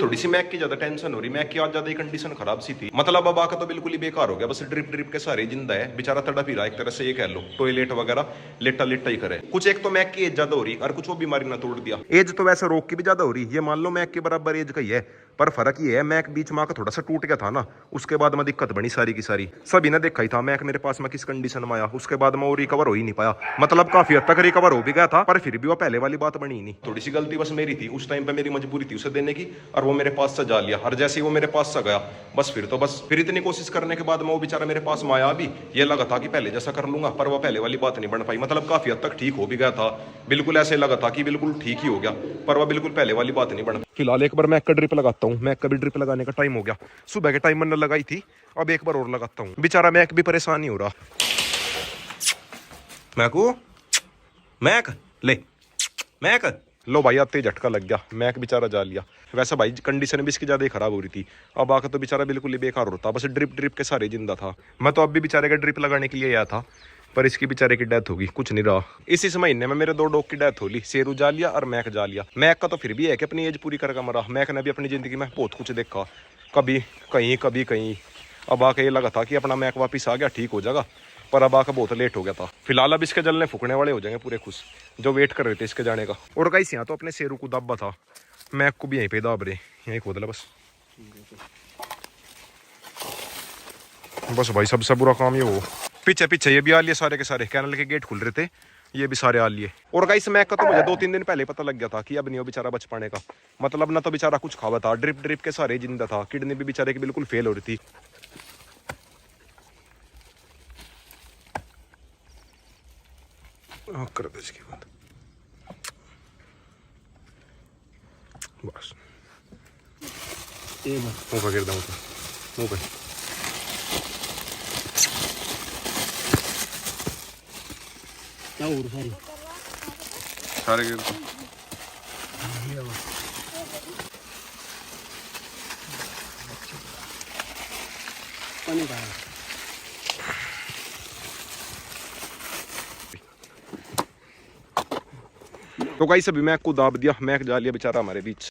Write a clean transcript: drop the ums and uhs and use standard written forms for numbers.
थोड़ी सी मैक की ज्यादा टेंशन हो रही, मैक की आज ज्यादा ही कंडीशन खराब सी थी। मतलब अब आका तो बिल्कुल ही बेकार हो गया, बस ड्रिप ड्रिप के सारे जिंदा है, बेचारा तड़प ही रहा एक तरह से, ये कह लो टॉयलेट वगैरह लेटा लेटा ही करे कुछ। एक तो मैक की एज ज्यादा हो रही और कुछ वो बीमारी ना तोड़ दिया। एज तो वैसे रोग की भी ज्यादा हो रही, ये मान लो मैक के बराबर एज का ही है, पर फर्क ये है मैक बीच में थोड़ा सा टूट गया था ना, उसके बाद में दिक्कत बनी सारी की सारी। सभी ने देखा ही था मैक मेरे पास में किस कंडीशन में आया, उसके बाद में वो रिकवर हो ही नहीं पाया। मतलब काफी हद तक रिकवर हो भी गया था, पर फिर भी वो पहले वाली बात बनी ही नहीं। थोड़ी सी गलती बस मेरी थी, उस टाइम पे मेरी मजबूरी थी उसे देने की, और वो मेरे पास से जा लिया। और जैसे ही वो मेरे पास से गया बस फिर इतनी कोशिश करने के बाद में वो बेचारा मेरे पास में आया भी, ये लगा था कि पहले जैसा कर लूंगा, पर वो पहले वाली बात नहीं बन पाई। मतलब काफी हद तक ठीक हो भी गया था, बिल्कुल ऐसे लगा था कि बिल्कुल ठीक ही हो गया, पर वो बिल्कुल पहले वाली बात नहीं बन। फिलहाल एक बार मैक का ड्रिप लगाता हूँ, मैक का भी ड्रिप लगाने का टाइम हो गया, सुबह के टाइम मैंने लगाई थी, अब एक बार और लगाता हूँ। बेचारा मैक भी परेशान नहीं हो रहा। मैक ले मैक, लो भाई आते झटका लग गया, मैक बेचारा जा लिया। वैसे भाई कंडीशन भी इसकी ज्यादा ही खराब हो रही थी, अब आकर तो बेचारा बिल्कुल ही बेकार होता, बस ड्रिप ड्रिप के सारे जिंदा था। मैं तो अब भी बेचारे का ड्रिप लगाने के लिए आया था, पर इसकी बेचारे की डेथ होगी, कुछ नहीं रहा। इस महीने में मेरे 2 डॉग की डेथ हो ली, शेरू जा लिया और मैक जा लिया। मैक का तो फिर भी है कि अपनी एज पूरी करके मरा, मैक ने भी अपनी जिंदगी में बहुत कुछ देखा, कभी कहीं। अब आके ये लगा था कि अपना मैक वापिस आ गया, ठीक हो जाएगा, पर अब आकर बहुत लेट हो गया था। फिलहाल अब इसके जलने फूकने वाले हो जाएंगे पूरे खुश, जो वेट कर रहे थे इसके जाने का। और गाइस यहाँ तो अपने शेरू को दाबा था, मैक को भी यहीं पे दाब रहे, यहीं खोद ला बस। बस भाई सबसे बुरा काम ये हो, पीछे ये भी आ लिए सारे के सारे, कैनल के गेट खुल रहे थे, ये भी सारे आ लिए। और गाइस मैक का तो मुझे 2-3 दिन पहले पता लग गया था कि अब नहीं हो बेचारा बच पाने का। मतलब ना तो बेचारा कुछ खावा था, ड्रिप ड्रिप के सारे जिंदा था, किडनी भी बेचारे की बिल्कुल फेल हो रही थी। कर दे इसकी बात बस, मुंह पे गिर दूँ मुंह पे। क्या हो रहा है सारे गिर दो। पानी का तो गाइस अभी मैक को दाब दिया, मैक जा लिया बेचारा हमारे बीच।